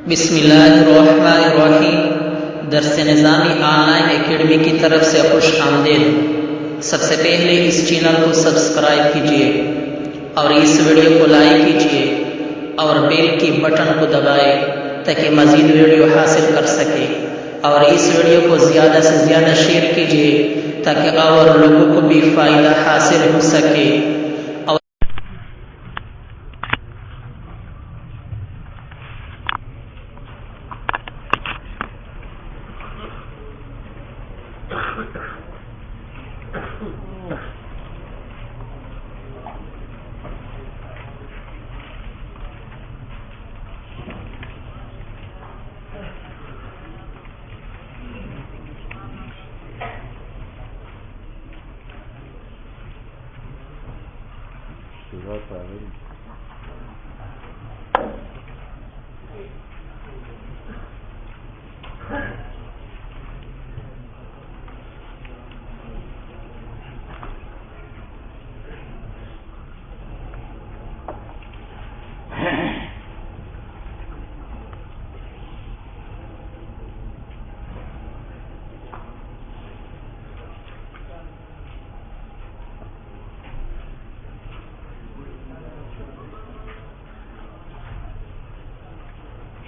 بسم اللہ الرحمن الرحیم۔ درس نظامی آن لائن اکیڈمی کی طرف سے خوش آمدید۔ سب سے پہلے اس چینل کو سبسکرائب کیجیے اور اس ویڈیو کو لائک کیجیے اور بیل کی بٹن کو دبائے تاکہ مزید ویڈیو حاصل کر سکے، اور اس ویڈیو کو زیادہ سے زیادہ شیئر کیجیے تاکہ اور لوگوں کو بھی فائدہ حاصل ہو سکے۔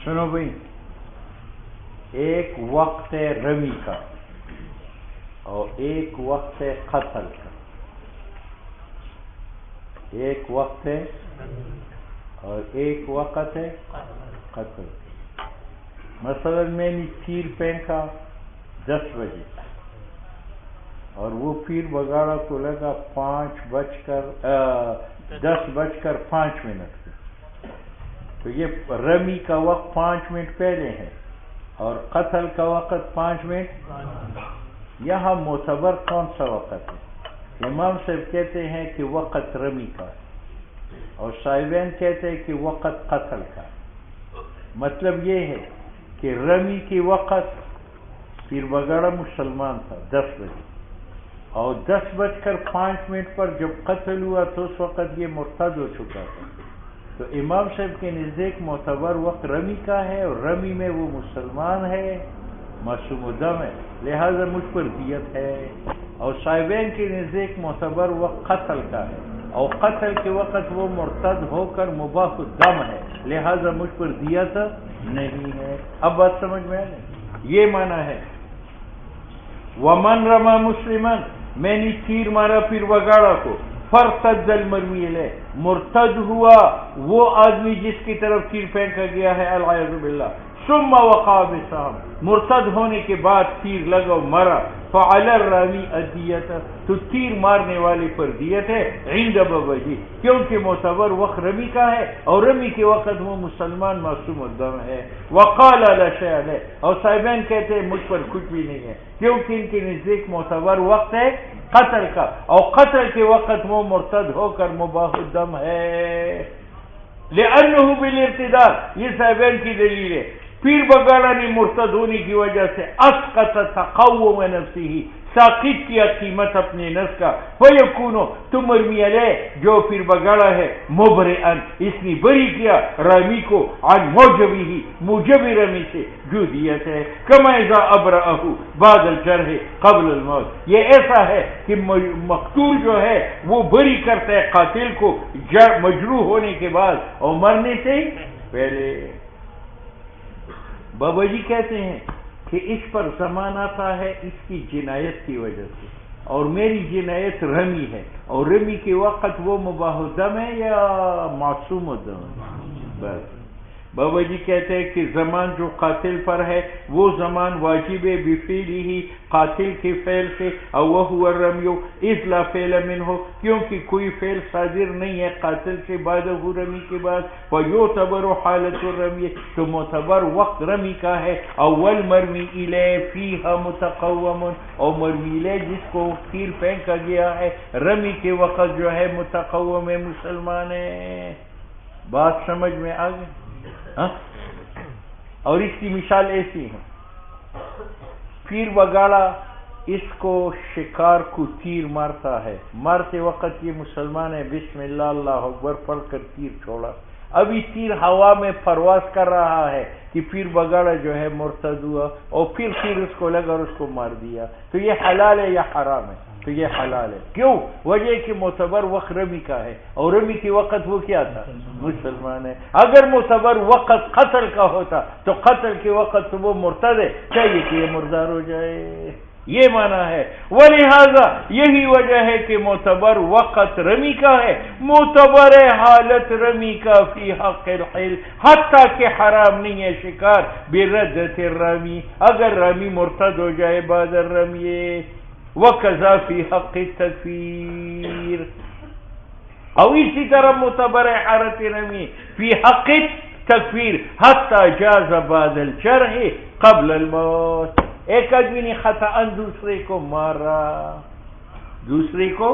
سنو بھائی، ایک وقت ہے رمی کا اور ایک وقت ہے قتل کا۔ ایک وقت ہے اور ایک وقت ہے قتل کا۔ مثلا میں نے تیر پھینکا 10 بجے اور وہ پیر بگاڑا تو لگا 10:05 پہ، تو یہ رمی کا وقت 5 منٹ پہلے ہے اور قتل کا وقت 5 منٹ۔ یہاں معتبر کون سا وقت ہے؟ امام صاحب کہتے ہیں کہ وقت رمی کا ہے اور صاحبین کہتے ہیں کہ وقت قتل کا۔ مطلب یہ ہے کہ رمی کے وقت پیر بگاڑا مسلمان تھا 10 بجے اور 10:05 پر جب قتل ہوا تو اس وقت یہ مرتد ہو چکا تھا۔ تو امام صاحب کے نزدیک معتبر وقت رمی کا ہے اور رمی میں وہ مسلمان ہے، معصوم الدم ہے، لہذا مجھ پر دیت ہے۔ اور صاحبین کے نزدیک معتبر وقت قتل کا ہے اور قتل کے وقت وہ مرتد ہو کر مباح الدم ہے، لہذا مجھ پر دیت نہیں ہے۔ اب بات سمجھ میں آئے؟ یہ معنی ہے ومن رما مسلمان، میں نے تیر مارا پیر بگاڑا کو، فرتد المرمی علیہ، مرتد ہوا وہ آدمی جس کی طرف تیر پھینکا گیا ہے، العیاذ باللہ، ثم وقع بسہم، مرتد ہونے کے بعد تیر لگا مرا، فعلی الرامی الدیت، تو تیر مارنے والے پر دیت ہے، عند بوجہ، کیونکہ معتبر وقت رمی کا ہے اور رمی کے وقت وہ مسلمان معصوم الدم ہے۔ وقال لا شیء علیہ، اور صاحبین کہتے ہیں مجھ پر کچھ بھی نہیں ہے، کیونکہ ان کے نزدیک معتبر وقت ہے قتل کا اور قتل کے وقت وہ مرتد ہو کر مباح الدم ہے۔ لأنہ بالارتداد، یہ صاحبین کی دلیل ہے، پیر بگاڑا نے مرتد ہونے کی وجہ سے اسقط تقوم نفسہ، ساقط کیا قیمت اپنے نفس کا، فیکون، تو مرمی علیہ جو پیر بگاڑا ہے، مبرئن، اس نے بری کیا رامی کو عن موجبہ، موجب رمی سے جو دیت ہے، کما اذا ابرأہ بعد الجرح قبل الموت، یہ ایسا ہے کہ مقتول جو ہے وہ بری کرتا ہے قاتل کو مجروح ہونے کے بعد اور مرنے سے پہلے۔ بابا جی کہتے ہیں کہ اس پر زمان آتا ہے اس کی جنایت کی وجہ سے، اور میری جنایت رمی ہے، اور رمی کے وقت وہ مباح الدم ہے یا معصوم الدم ہے؟ بس بابا جی کہتے ہیں کہ زمان جو قاتل پر ہے وہ زمان واجب بفعلہ ہی، قاتل کے فعل سے، او وہو الرمی، اذ لا فعل منہ، کیونکہ کوئی فعل صادر نہیں ہے قاتل سے بعد رمی کے بعد، فیعتبر حالت الرمی، تو معتبر وقت رمی کا ہے، اول مرمی الیہ فیہا متقوم، اور مرمی الیہ جس کو تیر پھینکا گیا ہے رمی کے وقت جو ہے متقوم مسلمان ہے۔ بات سمجھ میں آ گئی؟ اور اس کی مثال ایسی ہے، پیر بگاڑا اس کو شکار کو تیر مارتا ہے، مارتے وقت یہ مسلمان ہے، بسم اللہ اللہ اکبر پڑھ کر تیر چھوڑا، ابھی تیر ہوا میں پرواز کر رہا ہے کہ پیر بگاڑا جو ہے مرتد ہوا اور پھر تیر اس کو لگا اور اس کو مار دیا، تو یہ حلال ہے یا حرام ہے؟ تو یہ حلال ہے. کیوں؟ وجہ کہ معتبر وقت رمی کا ہے، اور رمی کے وقت وہ کیا تھا؟ مسلمان ہے. اگر معتبر وقت قتل کا ہوتا تو قتل کے وقت تو وہ مرتد ہے، چاہیے کہ یہ مردار ہو جائے. یہ معنی ہے. ولہذا یہی وجہ ہے کہ معتبر وقت رمی کا ہے، معتبر حالت رمی کا فی حق الحل، حتیٰ کہ حرام نہیں ہے شکار بردت الرمی، اگر رمی مرتد ہو جائے بعد الرمی. وکذا فی حق التکفیر، اور اسی طرح معتبر حالت رمی فی حق تکفیر حتی جاز بعد الجرح قبل الموت. ایک آدمی نے خطأ دوسرے کو مارا، دوسرے کو،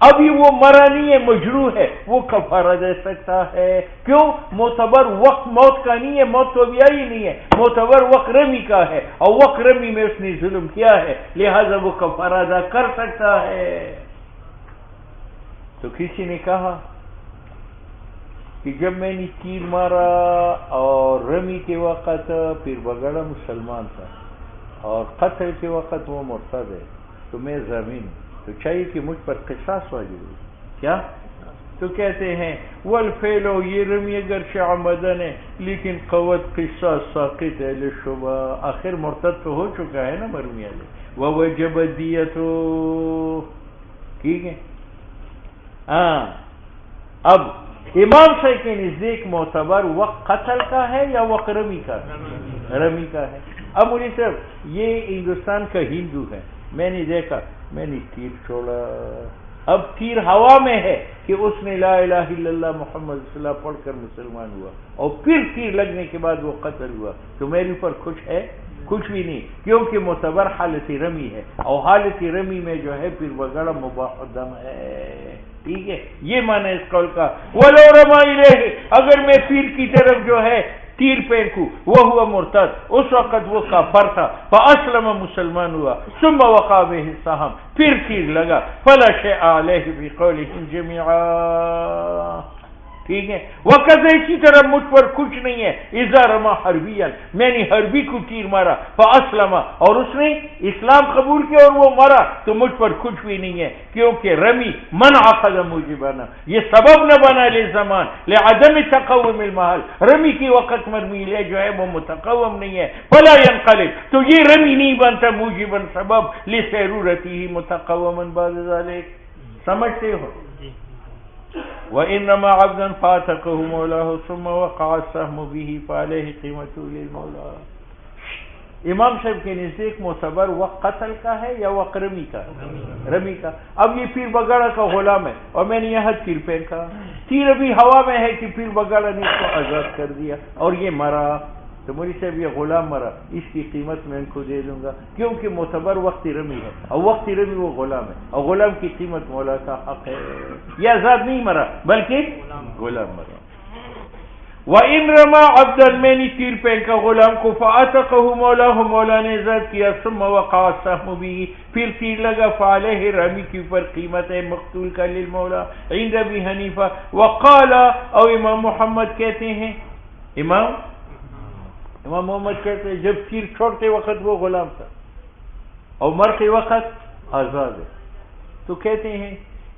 ابھی وہ مرا نہیں ہے، مجروح ہے، وہ کفارہ دے سکتا ہے. کیوں؟ معتبر وقت موت کا نہیں ہے، موت تو ابھی آئی نہیں ہے، معتبر وقت رمی کا ہے، اور وقت رمی میں اس نے ظلم کیا ہے، لہذا وہ کفارہ ادا کر سکتا ہے. تو کسی نے کہا کہ جب میں نے تیر مارا اور رمی کے وقت پیر بگڑا مسلمان تھا اور قتل کے وقت وہ مرتد ہے، تو میں زمین تو چاہیے کہ مجھ پر قصاص واجب ہے. کیا؟ تو کہتے ہیں والفعل، یہ رمی اگرچہ عمدن ہے لیکن قوت قصاص ساقط ہے للشبہ، آخر مرتد تو ہو چکا ہے نا مرمی والے. ووجب دیت، ٹھیک ہے. ہاں، اب امام صاحب کے نزدیک معتبر وقت قتل کا ہے یا وقت رمی کا ہے؟ رمی کا ہے. اب مجھے صاحب یہ ہندوستان کا ہندو ہے، میں نے دیکھا، میں نے تیر چھوڑا، اب تیر ہوا میں ہے کہ اس نے لا الہ الا اللہ محمد صلی اللہ پڑھ کر مسلمان ہوا، اور پھر تیر لگنے کے بعد وہ قتل ہوا، تو میرے اوپر کچھ ہے؟ کچھ بھی نہیں، کیونکہ معتبر حالت رمی ہے، اور حالت رمی میں جو ہے پیر بگڑا مباح الدم ہے. ٹھیک ہے، یہ معنی اس قول کا. وَلَوْ رَمَا إِلَيْهِ، اگر میں پیر کی طرف جو ہے تیر پھینکوں، وہ ہوا مرتد، اس وقت وہ کافر تھا، فَأَسْلَمَ مسلمان ہوا، ثُمَّ وَقَعَ بِهِ السَّهْمُ، پھر تیر لگا، فَلَا شَيْءَ عَلَيْهِ بِقَوْلِهِمْ جَمِيعًا. ٹھیک ہے. وقت اسی طرح مجھ پر کچھ نہیں ہے اذا رما حربیا، میں نے حربی کو تیر مارا فاسلم، اور اس نے اسلام قبول کیا اور وہ مرا، تو مجھ پر کچھ بھی نہیں ہے، کیونکہ رمی منع قدم موجبانہ، یہ سبب نہ بنا لزمان لعدم تقوم المحل، رمی کی وقت مرمی لے جو ہے وہ متقوم نہیں ہے، فلا ينقلب، تو یہ رمی نہیں بنتا موجبا سبب لسیرورتی متقوما بعد ذلك. سمجھتے ہو؟ وَإِنَّمَا عَبْدًا فَاتَقَهُ مَوْلَاهُ ثُمَّ وَقَعَ السَّهْمُ بِهِ فَعَلَيْهِ قِيمَتُهُ لِلْمَوْلَى. امام صاحب کے نزدیک معتبر وقت قتل کا ہے یا وقت رمی کا؟ رمی کا. اب یہ پیر بگاڑا کا غلام ہے اور میں نے یہاں تیر پھینکا، تیر ابھی ہوا میں ہے کہ پیر بگاڑا نے اس کو آزاد کر دیا اور یہ مرا، تو مجھے صاحب یہ غلام مرا، اس کی قیمت میں ان کو دے دوں گا، کیونکہ معتبر وقت رمی ہے، اور وقت رمی وہ غلام ہے، اور غلام کی قیمت مولا کا حق ہے. یہ آزاد نہیں مرا بلکہ غلام مرا. وَإِن رَمَا عَبْدًا، میں نے تیر پھینکا غلام کو، فَأَتَقَهُ مَوْلَاهُ، مولا نے آزاد کیا، ثُمَّ وَقَعَ السَّهْمُ بِهِ، پھر تیر لگا، فَعَلَيْهِ، رامی کے اوپر قیمت ہے مقتول کا، للمولا عند ابی حنیفہ. وقال، اور امام محمد کہتے ہیں، امام محمد کہتے ہیں جب تیر چھوڑتے وقت وہ غلام تھا اور مرتے وقت آزاد ہے، تو کہتے ہیں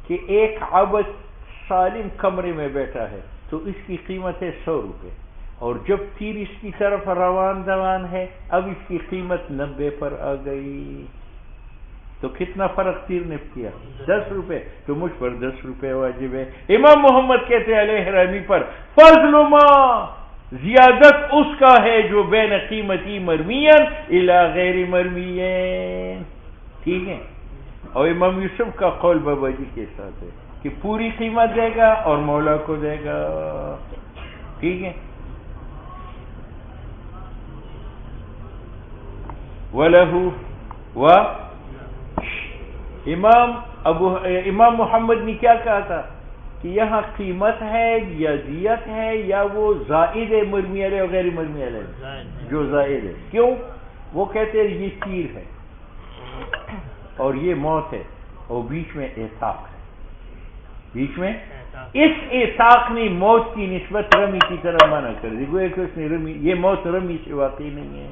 کہ ایک عبد سالم کمرے میں بیٹھا ہے تو اس کی قیمت ہے 100 روپے، اور جب تیر اس کی طرف روان ہے اب اس کی قیمت 90 پر آ گئی، تو کتنا فرق تیر نے کیا؟ 10 روپے، تو مجھ پر 10 روپے واجب ہے. امام محمد کہتے ہیں علیہ رحمی پر فضل ما، زیادت اس کا ہے جو بین قیمتی مرمین الی غیر مرمین. ٹھیک ہے. اور امام یوسف کا قول بابا جی کے ساتھ ہے کہ پوری قیمت دے گا اور مولا کو دے گا. ٹھیک ہے. وَلَهُ، و امام محمد نے کیا کہا تھا کہ یہاں قیمت ہے یا دیت ہے یا وہ زائد ہے مرمی علیہ اور غیر مرمی علیہ؟ جو زائد ہے. کیوں؟ وہ کہتے ہیں یہ تیر ہے اور یہ موت ہے اور بیچ میں اعتاق ہے، بیچ میں اس اطاق نے موت کی نسبت رمی کی طرح منع کر دی، گویا کہ اس نے رمی، یہ موت رمی سے واقعی نہیں ہے۔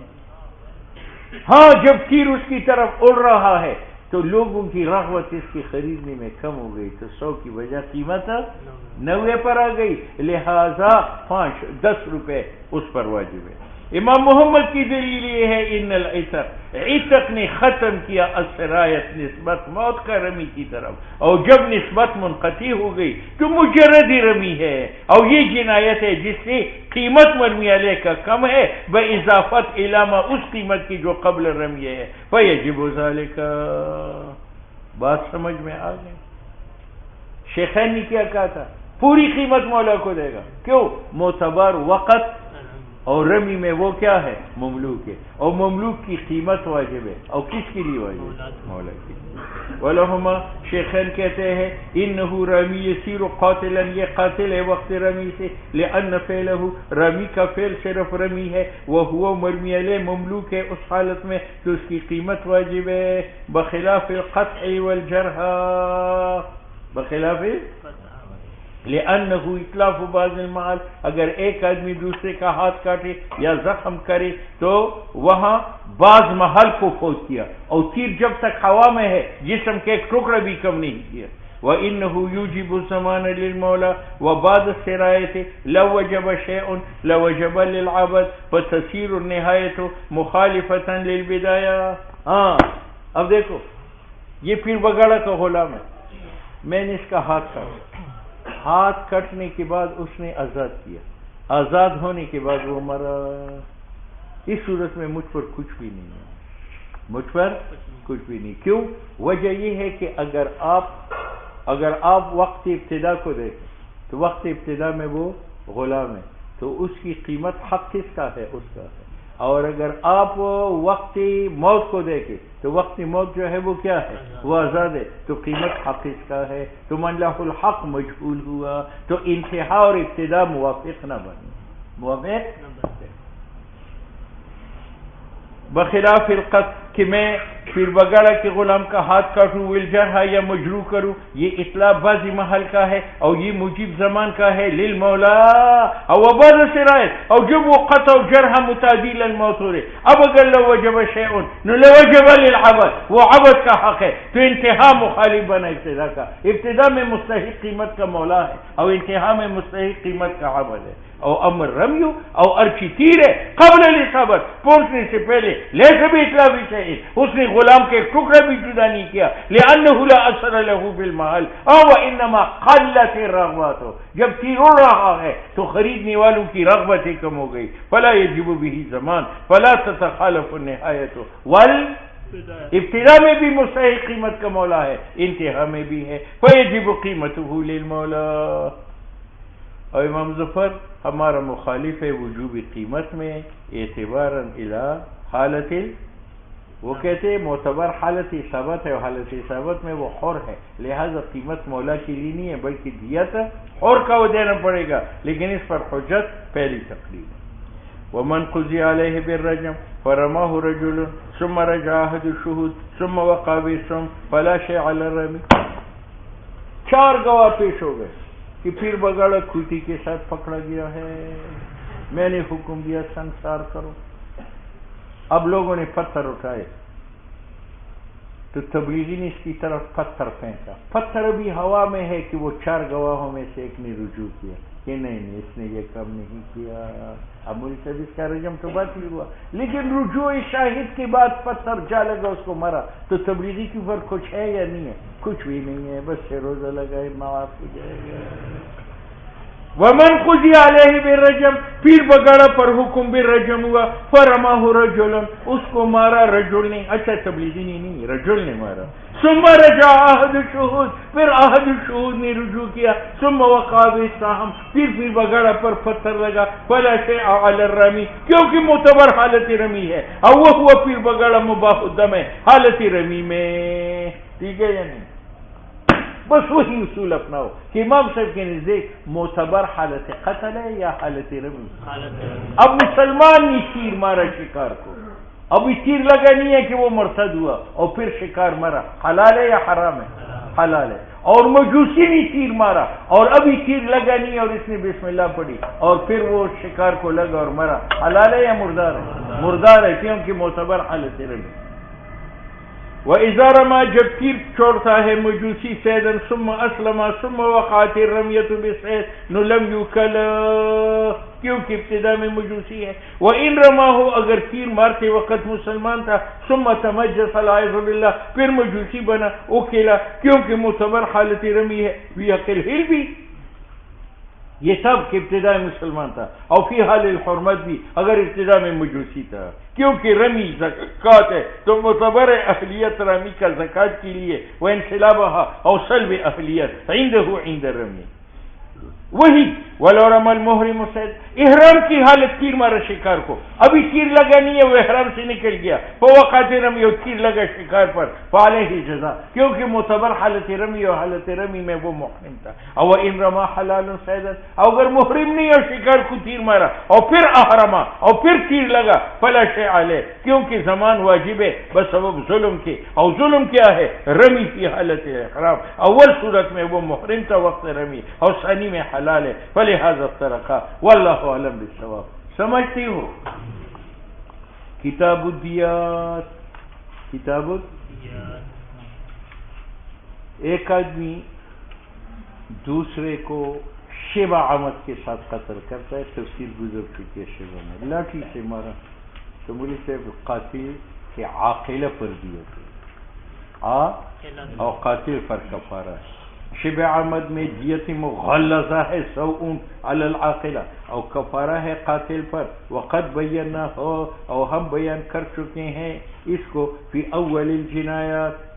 ہاں جب تیر اس کی طرف اڑ رہا ہے تو لوگوں کی رغبت اس کی خریدنے میں کم ہو گئی، تو 100 کی بجائے قیمت 90 پر آ گئی، لہذا 10 روپے اس پر واجب ہے۔ امام محمد کی دلیل یہ ہے ان العتق، عتق نے ختم کیا السرایت نسبت موت کا رمی کی طرف، اور جب نسبت منقطع ہو گئی تو مجرد رمی ہے، اور یہ جنایت ہے جس سے قیمت مرمی علیہ کا کم ہے باضافت علامہ اس قیمت کی جو قبل رمی ہے، فیجب ذالک۔ بات سمجھ میں آ گئی؟ شیخین نے کیا کہا تھا؟ پوری قیمت مولا کو دے گا، کیوں؟ معتبر وقت اور رمی میں وہ کیا ہے؟ مملوک ہے، اور مملوک کی قیمت واجب ہے، اور کس کے لیے واجب؟ مولا کے لیے۔ ولہما شیخین کہتے ہیں انہو رمی یسیر قاتلا، یہ قاتل ہے وقت رمی سے، لأن فعلہ رمی کا فعل صرف رمی ہے، وہو مرمی علیہ مملوک ہے اس حالت میں تو اس کی قیمت واجب ہے، بخلاف القطع والجرح، بخلاف لأنه اتلاف بعض المال، اگر ایک آدمی دوسرے کا ہاتھ کاٹے یا زخم کرے تو وہاں بعض محل کو فوت کیا، اور تیر جب تک ہوا میں ہے جسم کے ایک ٹکڑا بھی کم نہیں کیا۔ وَإِنَّهُ يُوجِبُ الزَّمَانَ لِلْمَوْلَى وَبَعْدَ السِّرَایَةِ لَوْ وَجَبَ شَيْءٌ لَوَجَبَ لِلْعَبْدِ فَتَصِيرُ النِّهَایَةُ مُخَالِفَةً لِلْبِدَایَةِ۔ ہاں اب دیکھو، یہ پیر بگاڑا کا غلام ہے، میں نے اس کا ہاتھ کاٹا، ہاتھ کٹنے کے بعد اس نے آزاد کیا، آزاد ہونے کے بعد وہ مرا، اس صورت میں مجھ پر کچھ بھی نہیں ہے، مجھ پر کچھ بھی نہیں۔ کیوں؟ وجہ یہ ہے کہ اگر آپ وقت ابتدا کو دیکھیں تو وقت ابتدا میں وہ غلام ہے، تو اس کی قیمت حق کس کا ہے؟ اس کا ہے۔ اور اگر آپ وقت موت کو دیکھیں تو وقت موت جو ہے وہ کیا ہے؟ وہ آزاد ہے، تو قیمت حق اس کا ہے، تو من لہ الحق مجہول ہوا، تو انتہا اور ابتدا موافق نہ بنے، موافق بخلاف القتل، کہ میں پھر بگاڑا کے غلام کا ہاتھ کاٹوں، والجرح یا مجروح کروں، یہ اطلاع بعضی محل کا ہے اور یہ مجیب زمان کا ہے، للمولا اور بعد سرایت، اور جب وہ قطع و جرح متعدی الموت ہو رہے، اب اگر لو وجب شیئن نو لو وجب للعبد، وہ عبد کا حق ہے، تو انتہا مخالف بنا ابتدا کا، ابتدا میں مستحق قیمت کا مولا ہے اور انتہا میں مستحق قیمت کا عبد ہے۔ اور امر رمیو اور ارچی تیر ہے قبل الاصابت، پہنچنے سے پہلے، لیسا بھی اطلاع بھی چاہیے، اس نے غلام کے ٹکڑا بھی جدا نہیں کیا، لأنه لا اثر له بالمال او انما قلت الرغبات، جب تیر اڑ رہا ہے تو خریدنے والوں کی رغبتیں کم ہو گئی، فلا يجب به زمان فلا تتخالف النهایت وال ابتدا میں بھی مستحق قیمت کا مولا ہے، انتہا میں بھی ہے، فیجب قیمته للمولا۔ اور امام ظفر ہمارا مخالف ہے وجوب قیمت میں اعتباراً الی حالت، وہ کہتے ہیں معتبر حالت اصابت ہے، اور حالت اصابت میں وہ حر ہے، لہذا قیمت مولا کے لیے نہیں ہے بلکہ دیت حر کا وہ دینا پڑے گا، لیکن اس پر حجت پہلی تقریر ہے۔ ومن قضی علیہ بالرجم فرماہ رجل ثم رجع احد الشہود ثم وقع بالسم فلا شیء علی الرمی، 4 گواہ پیش ہو گئے کہ پیر بگاڑا کھوٹی کے ساتھ پکڑا گیا ہے، میں نے حکم دیا سنسار کرو، اب لوگوں نے پتھر اٹھائے تو تبلیغی نے اس کی طرف پتھر پھینکا، پتھر ابھی ہوا میں ہے کہ وہ 4 گواہوں میں سے ایک نے رجوع کیا کہ نہیں اس نے یہ کام نہیں کیا، اب مجھ سے اس کا رجم تو باطل ہوا، لیکن رجوع شاہد کے بعد پتھر جا لگا اس کو مرا، تو تبلیغی کے اوپر کچھ ہے یا نہیں ہے؟ کچھ بھی نہیں ہے، بس سے روزہ لگائے معاف ہو جائے گا۔ ومن قضی علیہ بالرجم، پیر بگاڑا پر حکم بالرجم ہوا، فرماہ رجل، اس کو مارا رجل نے، اچھا تبلیغی نہیں رجل نے مارا، ثم رجع احد الشہود، پھر احد الشہود نے رجوع کیا، ثم وقع بالسهم، پھر بگاڑا پر پتھر لگا، فلا شیء علی الرمی، کیونکہ معتبر حالت رمی ہے، اور وہ ہوا پیر بگاڑا مباح الدم ہے حالت رمی میں، ٹھیک ہے یا نہیں؟ بس وہی اصول اپناؤ کہ امام صاحب کے نزدیک معتبر حالت قتل ہے یا حالت رمی؟ اب مسلمان نے تیر مارا شکار کو، ابھی تیر لگا نہیں ہے کہ وہ مرتد ہوا اور پھر شکار مرا، حلال ہے یا حرام ہے؟ حلال ہے، اور مجوسی نے تیر مارا اور ابھی تیر لگا نہیں اور اس نے بسم اللہ پڑھی اور پھر وہ شکار کو لگا اور مرا، حلال ہے یا مردار ہے؟ مردار ہے، کیونکہ معتبر حالت رمی۔ وَإِذَا رَمَا جب تیر چھوڑتا ہے مجوسی سیدن ثم اسلم ثم وقعت الرمیۃ بسید لم یوکل، کیونکہ ابتدا میں مجوسی ہے۔ وَإِن رَمَاهُ اگر تیر مارتے وقت مسلمان تھا ثم تمجس العیاذ باللہ پھر مجوسی بنا اکیلا، کیونکہ معتبر حالت رمی ہے، ویقل ہل بھی یہ سب کہ ابتدا میں مسلمان تھا، اور فی حال الحرمت بھی اگر ابتدا میں مجوسی تھا، کیونکہ رمی زکوٰۃ ہے تو معتبر اہلیت رمی کا زکوٰۃ کے لیے وہ انخلابہ اور سلب اہلیت عندہ عند رمی وہی ولو رمى المحرم سید، احرام کی حالت تیر مارا شکار کو، ابھی تیر لگا نہیں ہے وہ احرام سے نکل گیا، فوقعت رمی اور تیر لگا شکار پر، فعلیہ جزا، کیونکہ معتبر حالت رمی اور حالت رمی میں وہ محرم تھا۔ او ان رما حلال سیدا، اگر محرم نہیں اور شکار کو تیر مارا اور پھر احرما اور پھر تیر لگا فلا شیء علیہ، کیونکہ زمان واجب ہے بسبب ظلم کے، اور ظلم کیا ہے؟ رمی کی حالت احرام، اول صورت میں وہ محرم تھا وقت رمی اور ثانی میں حلال ہے، فلہذا افترقا واللہ اعلم بالصواب۔ سمجھتی ہو؟ کتاب الدیات، کتاب ایک آدمی دوسرے کو شبہ عمد کے ساتھ قتل کرتا ہے، تفسیر گزر چکی ہے، شبہ میں لاٹھی سے مارا تو مولوی صاحب قاتل کے عاقلہ پر دیے اور قاتل پر کفارہ ہے۔ شبہ عمد میں دیت مغلظہ ہے 100 اونٹ علی العاقلہ، اور کفارہ ہے قاتل پر، وقد بینا ہو اور ہم بیان کر چکے ہیں اس کو فی اول الجنایات،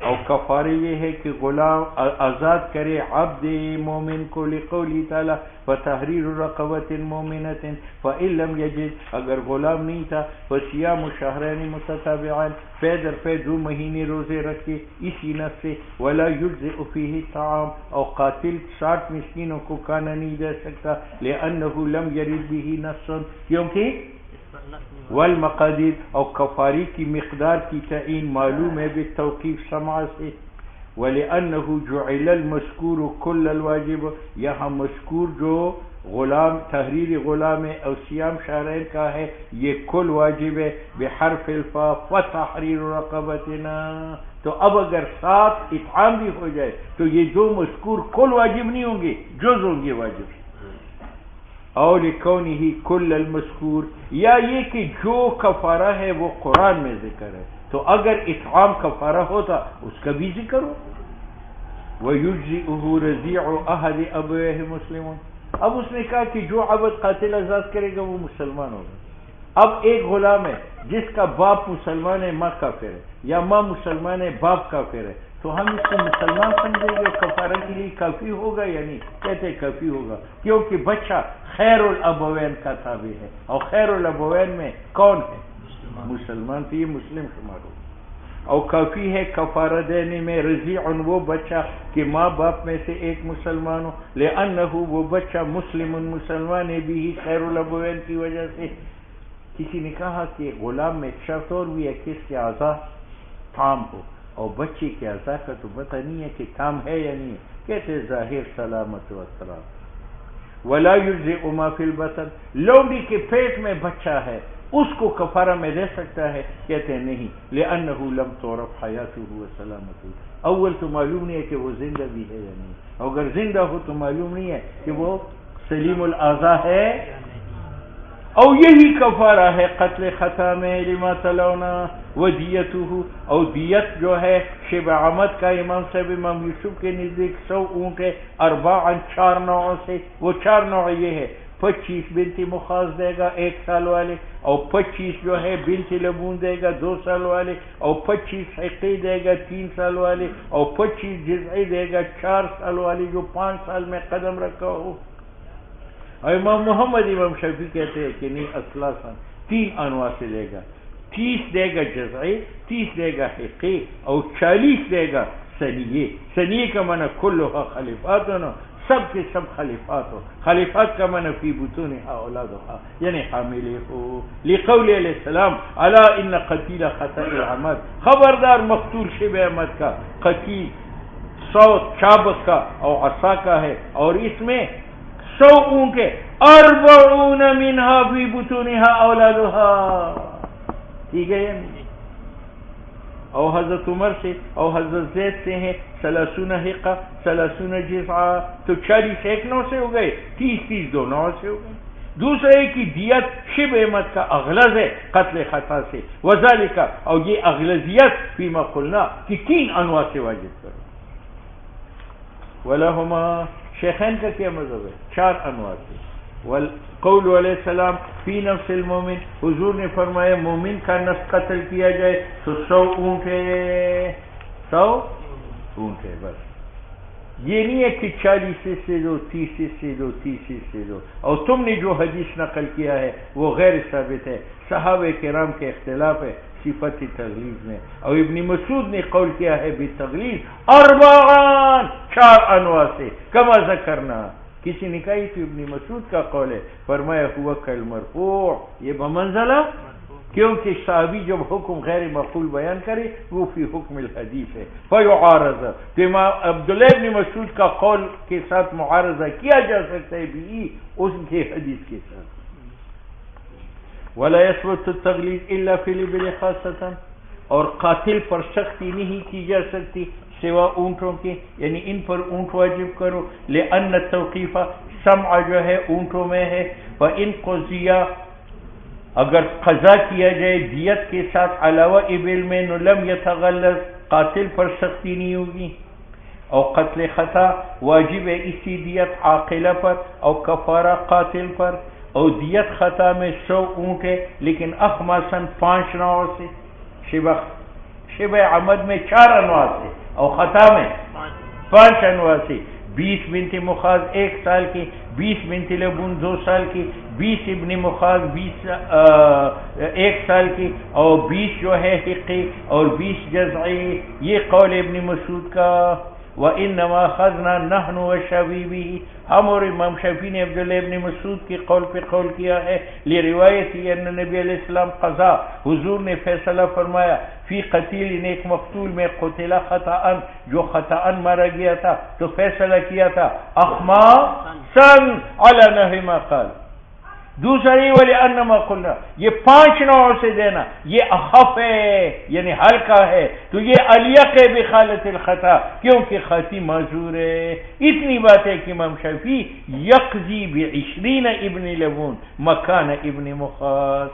اور کفارہ یہ ہے کہ غلام آزاد کرے عبد مومن کو، لقولی تعالی فتحریر رقبۃ مومنۃ فإن لم یجد، اگر غلام نہیں تھا فصیام شہرین متتابعین، پے در پے 2 مہینے روزے رکھے اسی نفس سے، ولا یجزئ فیہ طعام، اور قاتل 60 مسکینوں کو کھانا نہیں دے سکتا، لأنہ لم یرد بہ نص، کیونکہ والمقادیر، اور کفاری کی مقدار کی تعین معلوم ہے بالتوقیف سماع سے، وَلِأَنَّهُ جُعِلَ الْمَذْكُورُ كُلَّ الْوَاجِبِ، یہاں مذکور جو غلام تحریر غلام اور سیام شہرین کا ہے یہ کل واجب ہے، بحرف الفا فتحریر رقبتنا، تو اب اگر 7 اطعام بھی ہو جائے تو یہ 2 مذکور کل واجب نہیں ہوں گے، جز ہوں گے واجب، اور لکونہ کل المذکور، یا یہ کہ جو کفارہ ہے وہ قرآن میں ذکر ہے، تو اگر اطعام کفارہ ہوتا اس کا بھی ذکر ہو۔ وَيُجْزِئُهُ رَزِيعُ أَحَدِ أَبَوَيْهِ مُسْلِمٌ، اب اس نے کہا کہ جو عبد قاتل آزاد کرے گا وہ مسلمان ہوگا۔ اب ایک غلام ہے جس کا باپ مسلمان ہے ماں کافر ہے، یا ماں مسلمان ہے باپ کافر ہے، تو ہم اس کو مسلمان سمجھیں گے کفارہ کے لیے کافی ہوگا یا نہیں؟ کہتے کافی ہوگا، کیونکہ بچہ خیر الابوین کا تابع ہے، اور خیر الابوین میں کون ہے؟ مسلمان، تو یہ مسلم شمار ہوگا، اور کافی ہے کفارہ دینے میں رضیع وہ بچہ کہ ماں باپ میں سے ایک مسلمان ہو، لأنہ وہ بچہ مسلم مسلمان ہے بھی خیر الابوین کی وجہ سے۔ کسی نے کہا کہ غلام میں ایک شرط اور بھی ہے کہ اس کے اعضاء تام ہو، اور بچے کے اعضاء کا تو پتہ نہیں ہے کہ کام ہے یا نہیں، کہتے ظاہر سلامت و سلام۔ ولا یجزئ ما فی البطن، لوڈی کے پیٹ میں بچہ ہے اس کو کفارہ میں دے سکتا ہے؟ کہتے ہیں نہیں، لأنہ لم تعرف حیاتہ و سلامتہ، اول تو معلوم نہیں ہے کہ وہ زندہ بھی ہے یا نہیں، اگر زندہ ہو تو معلوم نہیں ہے کہ وہ سلیم الاعضاء ہے، اور یہی کفارہ ہے قتل خطا میں لما تلونا، ودیتہ، اور دیت جو ہے شبہ عمد کا امام صاحب امام یوسف کے نزدیک 100 اونٹ ہے، 4 نوعوں سے، وہ 4 نوع یہ ہے، 25 بنت مخاض دے گا 1 سال والے، اور 25 جو ہے بنت لبون دے گا 2 سال والے، اور 25 حقی دے گا 3 سال والے، اور 25 جزعی دے گا 4 سال والے جو 5 سال میں قدم رکھا ہو۔ اور امام محمد امام شافعی کہتے ہیں کہ نہیں، اصلاً 3 انواع سے دے گا، 30 دے گا جزعی، 30 دے گا حقی، اور 40 دے گا سنیے۔ سنیے کا معنی کلھا خلیفات ہونا، سب کے سب خلیفات ہو، خلیفات کا معنی فی بطونہا اولادہا، یعنی حاملے ہو، لقول علیہ السلام الا ان قتیل خطأ العمد، خبردار مقتول شبہ عمد کا قتیل 100 چابک کا اور عصا کا ہے، اور اس میں 100 اونٹ ہے، 40 منها فی بطونها اولادها، ٹھیک ہے؟ اور حضرت عمر سے اور حضرت زید سے ہیں 30 حقہ 30 جزعہ، تو 40 ایک نوع سے ہو گئے، 30 دو نوع سے ہو گئے۔ دوسرے کی دیت شبہ مت کا اغلظ ہے قتل خطا سے، وذالک، اور یہ اغلظیت فیما قلنا کہ 3 انواع سے واجب کرو۔ ولہما، شیخین کا کیا مذہب ہے؟ 4 انواع سے۔ والقول علیہ السلام فی نفس المومن، حضور نے فرمایا مومن کا نفس قتل کیا جائے تو 100 اونٹ ہے، 100 اونٹ ہے بس۔ یہ نہیں ہے کہ 40 سے دو، 30 سے دو، 30 سے دو۔ اور تم نے جو حدیث نقل کیا ہے وہ غیر ثابت ہے، صحابہ کرام کے اختلاف ہے صفت تغلیظ میں، اور ابن مسعود نے قول کیا ہے بالتغلیظ 4 انواع سے، کما ذکرنا۔ کسی نے کہا یہ تو ابن مسعود کا قول ہے، فرمایا ہوا کالمرفوع، یہ بمنزلہ، کیونکہ صحابی جب حکم غیر مقبول بیان کرے وہ فی حکم الحدیث ہے، فیعارضہ، تو امام عبداللہ ابن مسعود کا قول کے ساتھ معارضہ کیا جا سکتا ہے بھی اس کے حدیث کے ساتھ۔ ولا يثبت التغلیظ الا فی الابل خاصۃ، اور قاتل پر سختی نہیں کی جا سکتی سوا اونٹوں کے، یعنی ان پر اونٹ واجب کرو، لأن التوقیف، سمع جو ہے اونٹوں میں ہے، فإن قضیہ، اگر قضا کیا جائے دیت کے ساتھ علاوہ ابل میں، نو لم یتغلظ، قاتل پر سختی نہیں ہوگی۔ اور قتل خطا واجب ہے اسی دیت عاقلہ پر اور کفارہ قاتل پر، اور دیت خطا میں 100 اونٹ ہے، لیکن اخماسن 5 نوع سے، شبہ عمد میں 4 انواع سے، اور خطا میں 5 انواع سے، 20 بنت مخاض 1 سال کی، 20 بنت لبون 2 سال کی، 20 ابن مخاض 1 سال کی، اور 20 جو ہے حقی اور 20 جزعی، یہ قول ابن مسعود کا۔ وَإِنَّمَا خَذْنَا نَحْنُ وَشَبِيبِهِ، ہم اور امام شافعی نے عبداللہ ابن مسعود کے قول پہ قول کیا ہے، لروایت ان نبی علیہ السلام قضا، حضور نے فیصلہ فرمایا، فی قتیل، ایک مقتول میں، قتل خطأ، جو خطأ مارا گیا تھا، تو فیصلہ کیا تھا اخماسا علی نحو ما قال۔ دوسری وَلِأَنَّمَا قُلْنَا، یہ 5 نوع سے دینا، یہ اخف ہے یعنی ہلکا ہے، تو یہ الیق بخالۃ الخطا، کیونکہ خاطی معذور ہے۔ اتنی بات ہے کہ امام شافعی یقضی ب20 ابن لبون مکان ابن مخاص۔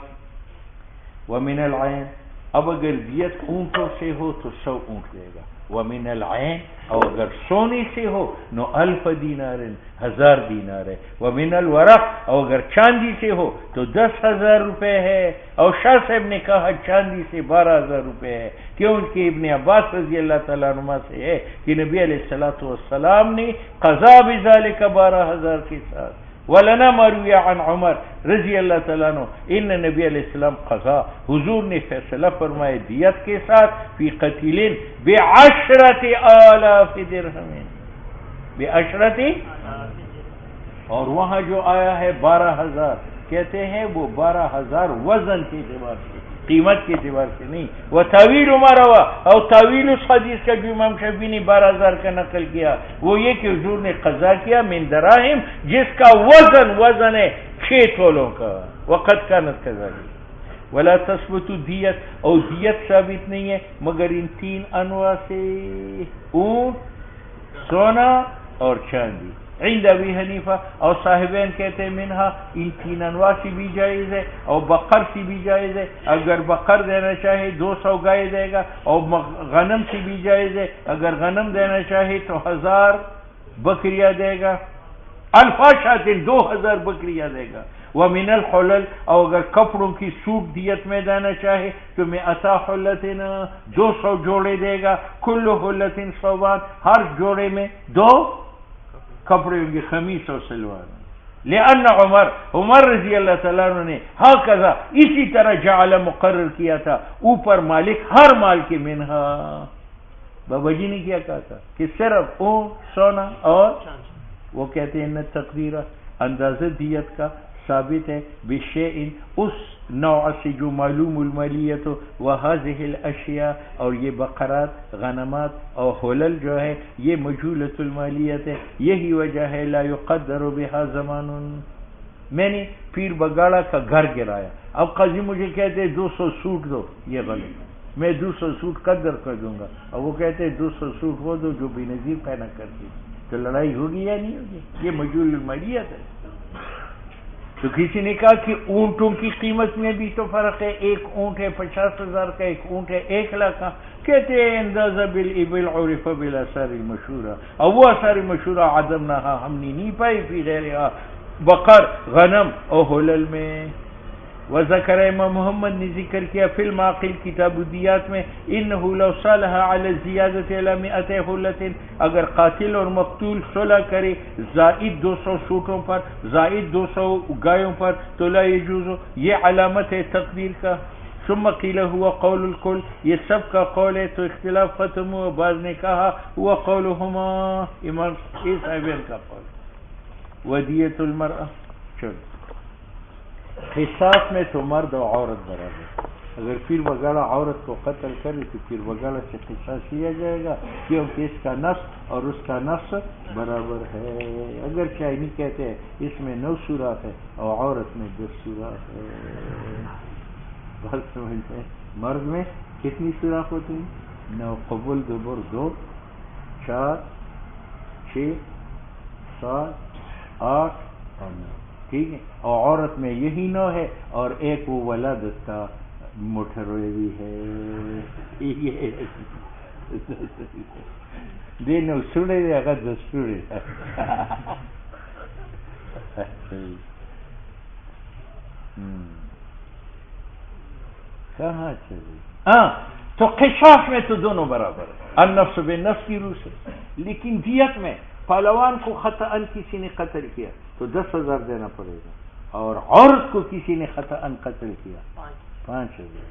ومن العین، اب اگر دیت اونٹوں سے ہو تو 100 اونٹ دے گا، ومن العین، اور اگر سونے سے ہو نو 1000 دینار، 1000 دینار ہے، ومن الورق، اور اگر چاندی سے ہو تو 10,000 روپے ہے، اور شاہ صاحب نے کہا چاندی سے 12,000 روپے ہے، کیونکہ ابن عباس رضی اللہ تعالیٰ عنہ سے ہے کہ نبی علیہ السلام نے قضا بذالک 12,000 کے ساتھ۔ ولنا مروی عن عمر رضی اللہ تعالیٰ عنہ ان نبی علیہ السلام قضا، حضور نے فیصلہ فرمائے دیت کے ساتھ فی قتیل ب10,000 درہم، ب10,000، اور وہاں جو آیا ہے 12,000، کہتے ہیں وہ 12,000 وزن کے اعتبار سے، قیمت کے اعتبار سے نہیں۔ وہ طویل ماروا، اور طویل اس حدیث کا جو امام شافعی نے 12,000 کا نقل کیا، وہ یہ کہ حضور نے قضا کیا من دراہم، جس کا وزن ہے 6 تولوں کا، وقت کانت کذالک۔ ولا تثبت دیت، اور دیت ثابت نہیں ہے مگر ان 3 انواع سے، اونٹ، سونا اور چاندی۔ عند ابی حنیفہ، اور صاحبین کہتے ہیں منہا، ان 3 انواع سے بھی جائز ہے، اور بقر سے بھی جائز ہے، اگر بقر دینا چاہے 200 گائے دے گا، اور غنم سے بھی جائز ہے، اگر غنم دینا چاہے تو 1000 بکریاں دے گا، الفاشات 2000 بکریاں دے گا۔ ومن الحلل، اور اگر کپڑوں کی سوٹ دیت میں دینا چاہے تو میں 100 حلتن 200 جوڑے دے گا، کل حلتن صوبان، ہر جوڑے میں 2 کپڑے ہوں گے، خمیس اور سلوار۔ لأن عمر رضی اللہ تعالیٰ عنہ نے ہاکذا، اسی طرح جعل مقرر کیا تھا اوپر مالک ہر مال کے منہا، بابا جی نے کیا کہا تھا کہ صرف اونٹ، سونا اور وہ کہتے ہیں تقدیرہ، اندازہ دیت کا ثابت ہے بشیء اس نوع سے جو معلوم المالیت وہذہ الاشیاء، اور یہ بقرات غنمات اور حلل جو ہے یہ مجہولۃ المالیت ہے. یہی وجہ ہے لا یقدر بها زمان. میں نے پیر بگاڑا کا گھر گرایا، اب قاضی مجھے کہتے 200 سوٹ دو، یہ غلط، میں 200 سوٹ قدر کر دوں گا، اور وہ کہتے 200 سوٹ وہ دو جو بے نظیر پہنا کرتی، تو لڑائی ہوگی یا نہیں ہوگی؟ یہ مجہول المالیت ہے. تو کسی نے کہا کہ اونٹوں کی قیمت میں بھی تو فرق ہے، ایک اونٹ ہے 50,000 کا، ایک اونٹ ہے 1 لاکھ کا. کہتے ہیں اندازہ بالابل عرف بالاثار المشہورہ، اور وہ آثار مشہورہ عدم نہا ہم نے نہیں پائی فی غیرہا بقر غنم اور حلل میں. وذکر امام محمد نے ذکر کیا فی المعقل کتاب الدیات میں انہ لو صالح علی الزیادۃ الی 100 حلۃ، اگر قاتل اور مقتول صلح کرے زائد 200 سوٹوں پر، زائد 200 گایوں پر، تو لا یجوز، یہ علامت ہے تقدیر کا. ثم قیل ہوا قول الکل، یہ سب کا قول ہے، تو اختلاف ختم ہوا. بعض نے کہا ہوا قولہما، امام صاحبین کا قول. ودیت المرأة، چلو قصاص میں تو مرد و عورت برابر. اگر پیر وغیرہ عورت کو قتل کرے تو پیر وغیرہ سے قصاص لیا جائے گا، کیونکہ اس کا نفس اور اس کا نفس برابر ہے. اگر چائنی کہتے ہیں اس میں 9 سوراخ ہے اور عورت میں 10 سوراخ ہے. بات سمجھتے ہیں؟ مرد میں کتنی سوراخ ہوتی ہیں؟ 9 قبول دبر 2 4 6 7 8 اور 9، ٹھیک ہے. اور عورت میں یہی 9 ہے، اور ایک وہ ولادت کا موٹروے بھی ہے. دینو سڑے دے اگر دستوری کہاں چلی. ہاں تو قصاص میں تو دونوں برابر ہے، النفس بالنفس کی روح سے. لیکن دیت میں پہلوان کو خطأً کسی نے قتل کیا تو 10,000 دینا پڑے گا، اور عورت کو کسی نے خطأً قتل کیا 5,000.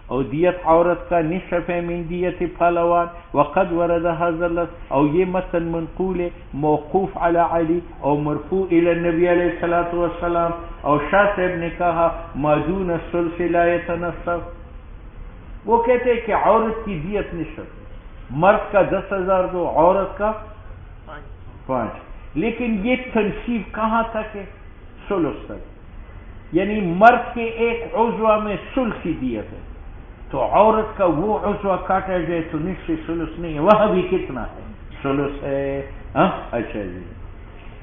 اور دیت عورت کا نصف ہے من دیت پہلوان. وقد ورد هذا اللفظ، اور یہ متن منقول ہے موقوف علی علی اور مرفوع الی النبی علیہ الصلوۃ والسلام. اور شاہ صاحب نے کہا ما دون الثلث لا يتنصف. وہ کہتے ہیں کہ عورت کی دیت نصف، مرد کا 10,000 دو، عورت کا 5. لیکن یہ تنصیب کہاں تک ہے؟ ثلث تک. یعنی مرد کے ایک عضو میں ثلثی دیت ہے، تو عورت کا وہ عضو کاٹا جائے تو نصف ثلث نہیں ہے. وہاں بھی کتنا ہے؟ ثلث ہے. اچھا جی.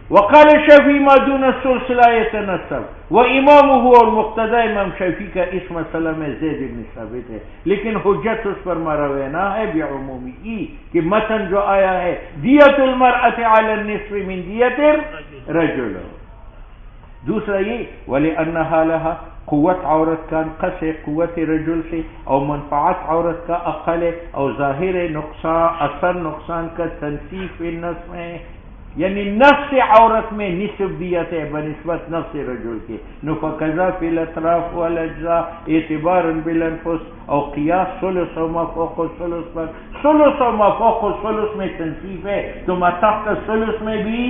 وقال شافعی ما دون الثلث لا يتنصف، وامامه اور مقتدی امام شافعی کا اس مسئلہ میں زید بن ثابت ہے. لیکن حجت اس پر مروینا ہے بعمومی کہ متن جو آیا ہے دیت المرأة علی النصف من دیت الرجل. دوسرا یہ ولأنها لها، قوت عورت کا انقص ہے قوت رجل سے، اور منفعت عورت کا اقل ہے، اور ظاہر نقصان اثر نقصان کا تنصیف النصف میں، یعنی نفس عورت میں نصف دیت ہے بنسبت نفس رجل کے. فقضا فی الاطراف والاجزاء اعتبارا بالانفس، اور قیاس ثلث و ما فوق الثلث پر. ثلث و ما فوق الثلث میں تنصیف ہے تو ما تحت الثلث میں بھی.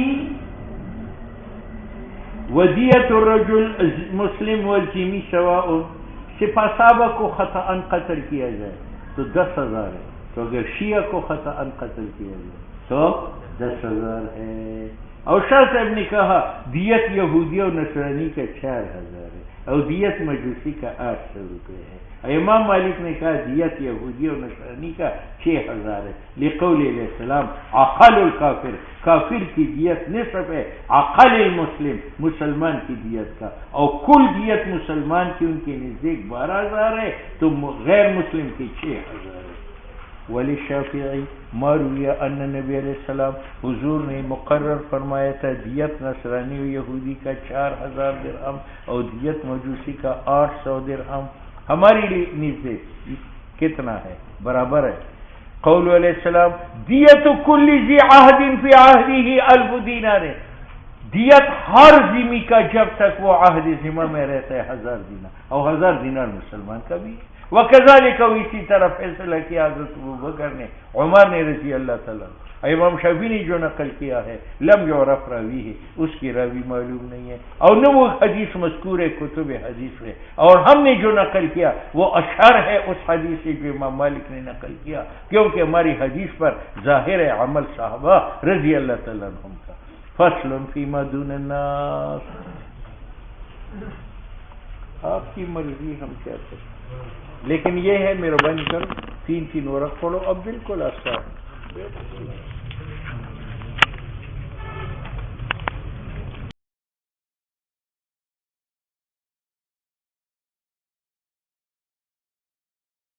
ودیت الرجل مسلم والجمی سواء، سپہ صحابہ کو خطأً قتل کیا جائے تو 10,000 ہے، تو اگر شیعہ کو خطأً قتل کیا جائے تو 10,000 ہے. اور شاہ صاحب نے کہا دیت یہودی اور نصرانی کا 4,000 ہے، اور دیت مجوسی کا 800 روپے ہے. امام مالک نے کہا دیت یہودی اور نصرانی کا 6,000 ہے، لقول علیہ السلام عقل الکافر، کافر کی دیت نصف ہے، عقل المسلم مسلمان کی دیت کا، اور کل دیت مسلمان کی ان کے نزدیک 12,000 ہے، تو غیر مسلم کی 6,000 ہے. ولی شافعی مروی ان نبی علیہ السلام حضور نے مقرر فرمایا تھا دیت نصرانی و یہودی کا 4,000 درہم اور دیت مجوسی کا 800 درہم. ہماری نزدیک کتنا ہے؟ برابر ہے. قول علیہ السلام دیت کل ذی عہد فی عہدہ 1000 دینار، دیت ہر ذمہ کا جب تک وہ عہد ذمہ میں رہتا ہے 1000 دینار، اور 1000 دینار مسلمان کا بھی. وکذالک، اسی طرح فیصلہ کیا حضرت ابوبکر نے، عمر نے رضی اللہ تعالیٰ. امام شافعی نے جو نقل کیا ہے لم یعرف راوی ہے، اس کی راوی معلوم نہیں ہے، اور نہ وہ حدیث مذکور ہے کتب حدیث میں، اور ہم نے جو نقل کیا وہ اشعار ہے اس حدیث سے جو امام مالک نے نقل کیا، کیونکہ ہماری حدیث پر ظاہر ہے عمل صحابہ رضی اللہ تعالیٰ عنہم کا۔ فصل فیما دون الناس، آپ کی مرضی، ہم کیا کریں، لیکن یہ ہے مہربانی کر 3 ورق پڑھو، اب بالکل آسان ہے۔